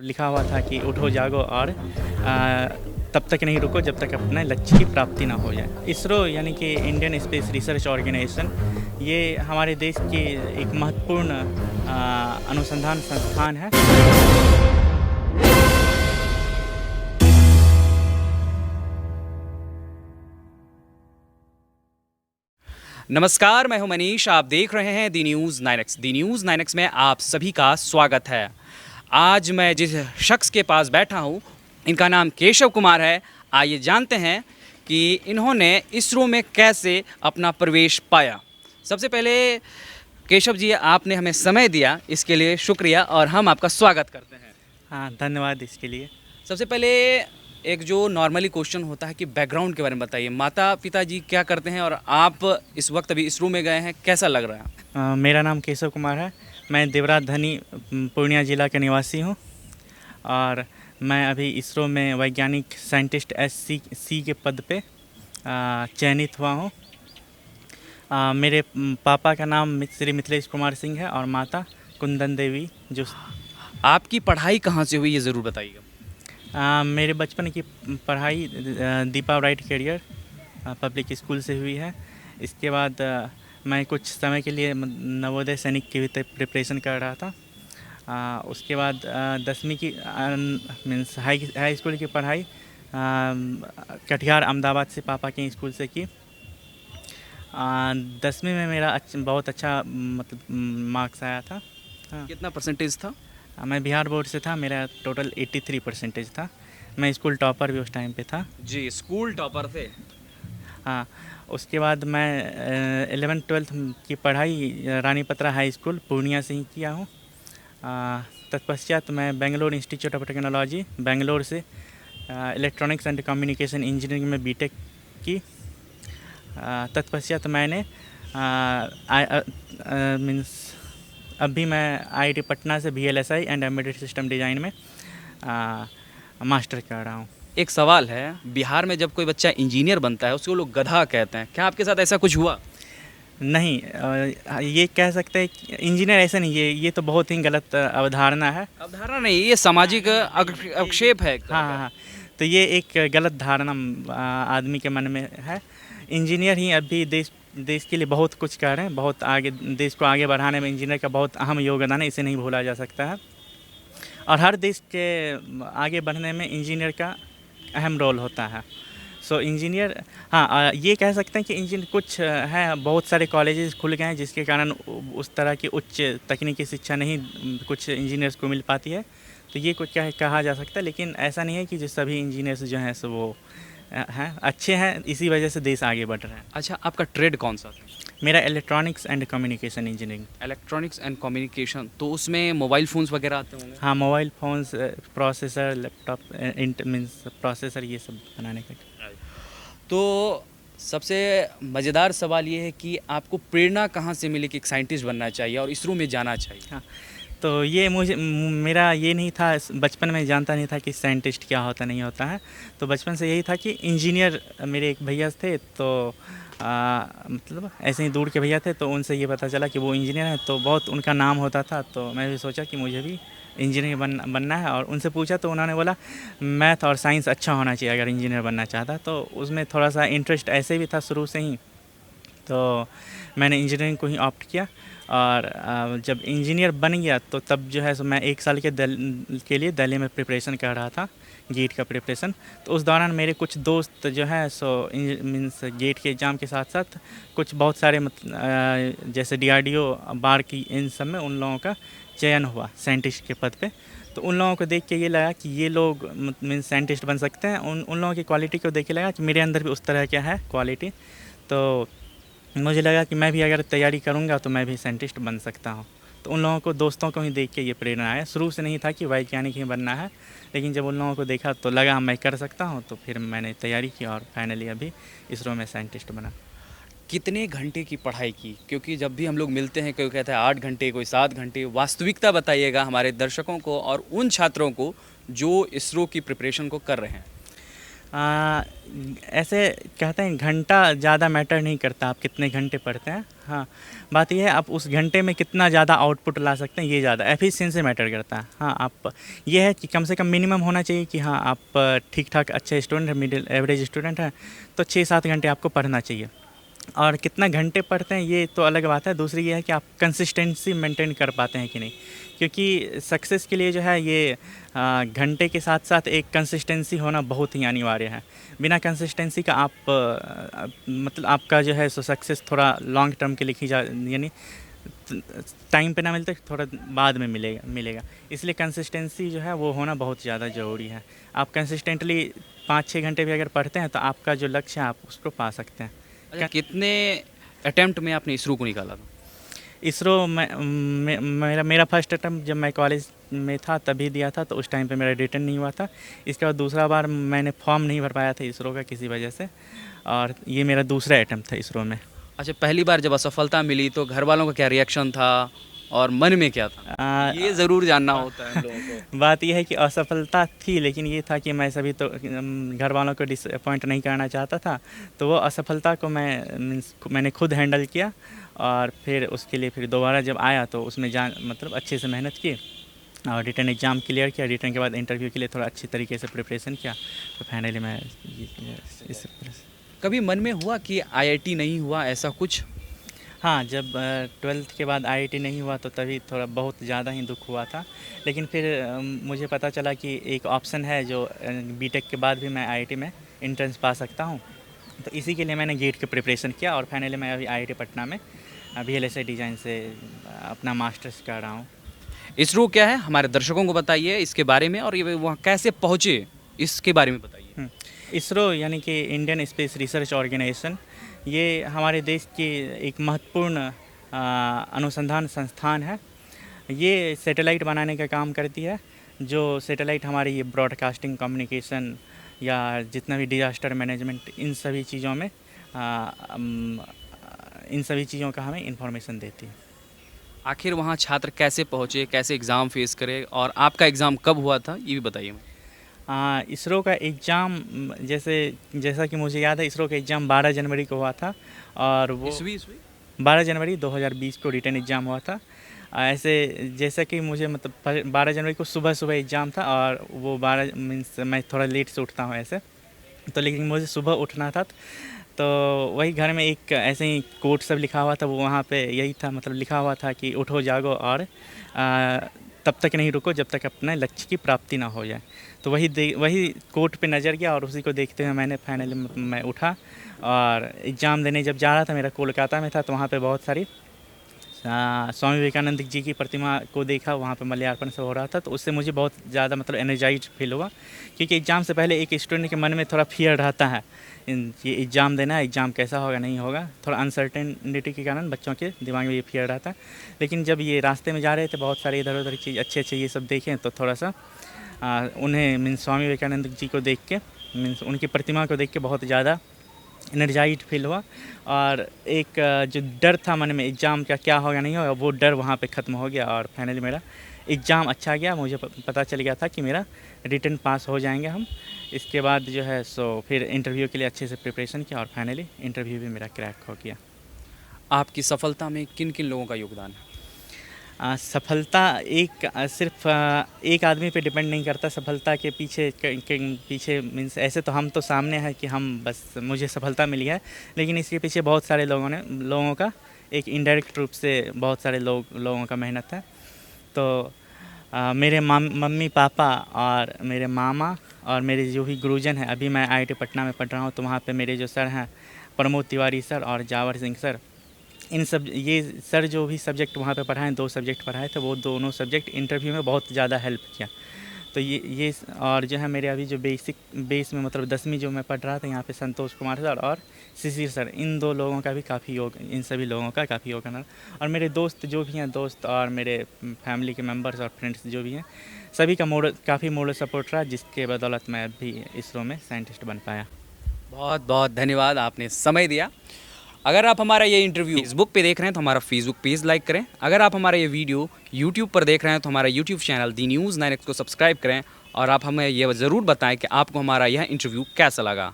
लिखा हुआ था कि उठो जागो और तब तक नहीं रुको जब तक अपने लक्ष्य की प्राप्ति ना हो जाए। इसरो यानी कि इंडियन स्पेस रिसर्च ऑर्गेनाइजेशन, ये हमारे देश की एक महत्वपूर्ण अनुसंधान संस्थान है। नमस्कार, मैं हूं मनीष। आप देख रहे हैं दी न्यूज़ 9X। दी न्यूज़ 9X में आप सभी का स्वागत है। आज मैं जिस शख्स के पास बैठा हूं, इनका नाम केशव कुमार है। आइए जानते हैं कि इन्होंने इसरो में कैसे अपना प्रवेश पाया। सबसे पहले केशव जी, आपने हमें समय दिया, इसके लिए शुक्रिया और हम आपका स्वागत करते हैं। हाँ, धन्यवाद इसके लिए। सबसे पहले एक जो नॉर्मली क्वेश्चन होता है कि बैकग्राउंड के बारे में बताइए। माता पिता जी क्या करते हैं और आप इस वक्त अभी इसरो में गए हैं, कैसा लग रहा है? मेरा नाम केशव कुमार है। मैं देवराज धनी पूर्णिया ज़िला का निवासी हूँ और मैं अभी इसरो में वैज्ञानिक साइंटिस्ट SC के पद पे चयनित हुआ हूँ। मेरे पापा का नाम श्री मिथिलेश कुमार सिंह है और माता कुंदन देवी। जो आपकी पढ़ाई कहाँ से हुई, ये ज़रूर बताइएगा। मेरे बचपन की पढ़ाई Deepa bright career public school से हुई है। इसके बाद मैं कुछ समय के लिए नवोदय सैनिक की भी प्रिपरेशन कर रहा था। उसके बाद 10वीं की मीन्स हाई स्कूल की पढ़ाई कटिहार अहमदाबाद से पापा के स्कूल से की। 10वीं में मेरा बहुत अच्छा मतलब मार्क्स आया था। कितना परसेंटेज था? मैं बिहार बोर्ड से था। मेरा टोटल 83% था। मैं स्कूल टॉपर भी उस टाइम पे था। जी, स्कूल टॉपर थे। हाँ, उसके बाद मैं 11th-12th की पढ़ाई रानी पत्रा हाई स्कूल पूर्णिया से ही किया हूँ। तत्पश्चात मैं Bangalore institute of technology Bangalore से इलेक्ट्रॉनिक्स एंड कम्युनिकेशन इंजीनियरिंग में बीटेक की। तत्पश्चात मैंने मीन्स अभी मैं IIT पटना से VLSI and embedded system design में मास्टर कर रहा हूँ। एक सवाल है, बिहार में जब कोई बच्चा इंजीनियर बनता है उसको लोग गधा कहते हैं, क्या आपके साथ ऐसा कुछ हुआ? नहीं, ये कह सकते हैं इंजीनियर ऐसा नहीं है। ये तो बहुत ही गलत अवधारणा है। अवधारणा नहीं, ये सामाजिक अवक्षेप है। हाँ, तो ये एक गलत धारणा आदमी के मन में है। इंजीनियर ही अभी देश के लिए बहुत कुछ कर रहे हैं। बहुत आगे देश को आगे बढ़ाने में इंजीनियर का बहुत अहम योगदान है, इसे नहीं भूला जा सकता है। और हर देश के आगे बढ़ने में इंजीनियर का अहम रोल होता है। सो इंजीनियर, हाँ, ये कह सकते हैं कि इंजीनियर कुछ है, बहुत सारे कॉलेजेस खुल गए हैं जिसके कारण उस तरह की उच्च तकनीकी शिक्षा नहीं कुछ इंजीनियर्स को मिल पाती है। तो ये कुछ क्या कहा जा सकता है, लेकिन ऐसा नहीं है कि जो सभी इंजीनियर्स जो हैं सो वो हैं अच्छे हैं, इसी वजह से देश आगे बढ़ रहा है। अच्छा, आपका ट्रेड कौन सा था? मेरा electronics and communication engineering. Electronics and communication, तो उसमें मोबाइल फ़ोन्स वगैरह आते होंगे? हाँ, mobile phones, processor, laptop means processor, ये सब बनाने का। तो सबसे मज़ेदार सवाल ये है कि आपको प्रेरणा कहाँ से मिली कि एक साइंटिस्ट बनना चाहिए और इसरो में जाना चाहिए? हाँ, तो ये मेरा ये नहीं था, बचपन में जानता नहीं था कि साइंटिस्ट क्या होता नहीं होता है। तो बचपन से यही था कि इंजीनियर, मेरे एक भैया थे तो मतलब ऐसे ही दूर के भैया थे, तो उनसे ये पता चला कि वो इंजीनियर है, तो बहुत उनका नाम होता था। तो मैं भी सोचा कि मुझे भी इंजीनियर बनना है और उनसे पूछा तो उन्होंने बोला मैथ और साइंस अच्छा होना चाहिए अगर इंजीनियर बनना चाहता। तो उसमें थोड़ा सा इंटरेस्ट ऐसे भी था शुरू से ही, तो मैंने इंजीनियरिंग को ही ऑप्ट किया। और जब इंजीनियर बन गया तो तब जो है सो मैं 1 साल के लिए दिल्ली में प्रिपरेशन कर रहा था, गेट का प्रिपरेशन। तो उस दौरान मेरे कुछ दोस्त जो है सो मीन्स गेट के एग्ज़ाम के साथ साथ कुछ बहुत सारे जैसे DRDO बार की, इन सब में उन लोगों का चयन हुआ साइंटिस्ट के पद पे। तो उन लोगों को देख के ये लगा कि ये लोग मीन्स साइंटिस्ट बन सकते हैं। उन लोगों की क्वालिटी को देख के लगा कि मेरे अंदर भी उस तरह क्या है क्वालिटी। तो मुझे लगा कि मैं भी अगर तैयारी करूंगा तो मैं भी साइंटिस्ट बन सकता हूं। तो उन लोगों को, दोस्तों को ही देख के ये प्रेरणा आया। शुरू से नहीं था कि वैज्ञानिक ही बनना है, लेकिन जब उन लोगों को देखा तो लगा मैं कर सकता हूं। तो फिर मैंने तैयारी की और फाइनली अभी इसरो में साइंटिस्ट बना। कितने घंटे की पढ़ाई की? क्योंकि जब भी हम लोग मिलते हैं कोई कहता है 8 घंटे, कोई 7 घंटे। वास्तविकता बताइएगा हमारे दर्शकों को और उन छात्रों को जो इसरो की प्रिपरेशन को कर रहे हैं। आ, ऐसे कहते हैं घंटा ज़्यादा मैटर नहीं करता आप कितने घंटे पढ़ते हैं। हाँ, बात यह है आप उस घंटे में कितना ज़्यादा आउटपुट ला सकते हैं, ये ज़्यादा एफिशिएंसी मैटर करता है। हाँ, आप ये है कि कम से कम मिनिमम होना चाहिए कि हाँ आप ठीक ठाक अच्छे स्टूडेंट हैं, मिडिल एवरेज स्टूडेंट हैं, तो 6-7 घंटे आपको पढ़ना चाहिए। और कितना घंटे पढ़ते हैं ये तो अलग बात है। दूसरी ये है कि आप कंसिस्टेंसी मेंटेन कर पाते हैं कि नहीं, क्योंकि सक्सेस के लिए जो है ये घंटे के साथ साथ एक कंसिस्टेंसी होना बहुत ही अनिवार्य है। बिना कंसिस्टेंसी का आप मतलब आपका जो है सो सक्सेस थोड़ा लॉन्ग टर्म के लिए यानी टाइम पे ना मिलते, थोड़ा बाद में मिलेगा। इसलिए कंसिस्टेंसी जो है वो होना बहुत ज़्यादा ज़रूरी है। आप कंसिस्टेंटली 5-6 घंटे भी अगर पढ़ते हैं तो आपका जो लक्ष्य है आप उसको पा सकते हैं। अच्छा, कितने अटेम्प्ट में आपने इसरो को निकाला था? इसरो मेरा फर्स्ट अटैम्प्ट जब मैं कॉलेज में था तभी दिया था, तो उस टाइम पे मेरा रिटर्न नहीं हुआ था। इसके बाद दूसरा बार मैंने फॉर्म नहीं भर पाया था इसरो का किसी वजह से, और ये मेरा दूसरा अटैम्प्ट था इसरो में। अच्छा, पहली बार जब असफलता मिली तो घर वालों का क्या रिएक्शन था और मन में क्या था? ये ज़रूर जानना होता है हम लोगों को। बात यह है कि असफलता थी, लेकिन ये था कि मैं सभी तो घर वालों को डिसअपॉइंट नहीं करना चाहता था, तो वो असफलता को मैंने खुद हैंडल किया। और फिर उसके लिए फिर दोबारा जब आया तो उसमें मतलब अच्छे से मेहनत की और रिटर्न एग्ज़ाम क्लियर किया। रिटर्न के बाद इंटरव्यू के लिए थोड़ा अच्छी तरीके से प्रिपरेशन किया, तो फाइनली मैं इस कभी मन में हुआ कि आईआईटी नहीं हुआ, ऐसा कुछ? हाँ, जब 12th के बाद आईआईटी नहीं हुआ तो तभी थोड़ा बहुत ज़्यादा ही दुख हुआ था। लेकिन फिर मुझे पता चला कि एक ऑप्शन है जो बीटेक के बाद भी मैं आईआईटी में एंट्रेंस पा सकता हूँ, तो इसी के लिए मैंने गेट की प्रिपरेशन किया और फाइनली मैं अभी आईआईटी पटना में VLSI डिज़ाइन से अपना मास्टर्स कर रहा हूँ। इसरो क्या है, हमारे दर्शकों को बताइए इसके बारे में, और ये वहाँ कैसे पहुँचे इसके बारे में बताइए। इसरो यानी कि इंडियन स्पेस रिसर्च ऑर्गेनाइजेशन, ये हमारे देश की एक महत्वपूर्ण अनुसंधान संस्थान है। ये सैटेलाइट बनाने का काम करती है। जो सैटेलाइट हमारी ये ब्रॉडकास्टिंग, कम्युनिकेशन या जितना भी डिजास्टर मैनेजमेंट, इन सभी चीज़ों का हमें इंफॉर्मेशन देती है। आखिर वहाँ छात्र कैसे पहुँचे, कैसे एग्ज़ाम फेस करे, और आपका एग्ज़ाम कब हुआ था ये भी बताइए। इसरो का एग्ज़ाम जैसा कि मुझे याद है, इसरो का एग्ज़ाम 12 जनवरी को हुआ था, और वो 12 जनवरी 2020 को रिटर्न एग्ज़ाम हुआ था। ऐसे जैसा कि मुझे मतलब 12 जनवरी को सुबह एग्ज़ाम था, और वो 12 मीन्स मैं थोड़ा लेट से उठता हूँ ऐसे, तो लेकिन मुझे सुबह उठना था, तो वही घर में एक ऐसे ही कोट सब लिखा हुआ था, वो वहाँ पे यही था, मतलब लिखा हुआ था कि उठो जागो और तब तक नहीं रुको जब तक अपने लक्ष्य की प्राप्ति ना हो जाए। तो वही कोट पे नज़र गया और उसी को देखते हुए मैंने फाइनली मैं उठा, और एग्ज़ाम देने जब जा रहा था, मेरा कोलकाता में था, तो वहाँ पे बहुत सारी स्वामी विवेकानंद जी की प्रतिमा को देखा, वहाँ पे माल्यार्पण सब हो रहा था, तो उससे मुझे बहुत ज़्यादा मतलब एनर्जाइज फील हुआ। क्योंकि एग्ज़ाम से पहले एक स्टूडेंट के मन में थोड़ा फियर रहता है, ये एग्ज़ाम देना है, एग्ज़ाम कैसा होगा नहीं होगा, थोड़ा अनसर्टेनिटी के कारण बच्चों के दिमाग में ये फियर रहता है। लेकिन जब ये रास्ते में जा रहे थे, बहुत सारे इधर उधर चीज़ अच्छे ये सब देखें, तो थोड़ा सा उन्हें मीन्स स्वामी विवेकानंद जी को देख के, मीन्स उनकी प्रतिमा को देख के बहुत ज़्यादा एनर्जाइज फील हुआ। और एक जो डर था मन में एग्ज़ाम का क्या होगा नहीं होगा, वो डर वहाँ पे ख़त्म हो गया, और फाइनली मेरा एग्ज़ाम अच्छा गया। मुझे पता चल गया था कि मेरा रिटर्न पास हो जाएंगे हम। इसके बाद जो है सो फिर इंटरव्यू के लिए अच्छे से प्रिपरेशन किया, और फाइनली इंटरव्यू भी मेरा क्रैक हो गया। आपकी सफलता में किन किन लोगों का योगदान है? सफलता सिर्फ एक आदमी पे डिपेंड नहीं करता। सफलता के पीछे मीन्स ऐसे तो हम तो सामने है कि हम बस मुझे सफलता मिली है, लेकिन इसके पीछे बहुत सारे लोगों का एक इनडायरेक्ट रूप से बहुत सारे लोगों का मेहनत है। तो मेरे मम्मी पापा और मेरे मामा और मेरे जो भी गुरुजन हैं, अभी मैं IIT पटना में पढ़ रहा हूँ, तो वहाँ पे मेरे जो सर हैं प्रमोद तिवारी सर और जावर सिंह सर, इन सब ये सर जो भी सब्जेक्ट वहाँ पे पढ़ाएं, 2 सब्जेक्ट पढ़ाए थे, वो दोनों सब्जेक्ट इंटरव्यू में बहुत ज़्यादा हेल्प किया। तो ये और जो है मेरे अभी जो बेस में मतलब 10वीं जो मैं पढ़ रहा था, यहाँ पे संतोष कुमार सर और शिशिर सर, इन 2 लोगों का भी इन सभी लोगों का काफ़ी योगदान है। और मेरे दोस्त जो भी हैं, दोस्त और मेरे फैमिली के मेम्बर्स और फ्रेंड्स जो भी हैं, सभी का काफ़ी मोरल सपोर्ट रहा, जिसके बदौलत मैं अभी इसरो में साइंटिस्ट बन पाया। बहुत बहुत धन्यवाद, आपने समय दिया। अगर आप हमारा ये इंटरव्यू फेसबुक पे देख रहे हैं तो हमारा फेसबुक पेज लाइक करें। अगर आप हमारा ये वीडियो यूट्यूब पर देख रहे हैं तो हमारा यूट्यूब चैनल दी न्यूज़ 9X को सब्सक्राइब करें, और आप हमें ये ज़रूर बताएं कि आपको हमारा यह इंटरव्यू कैसा लगा।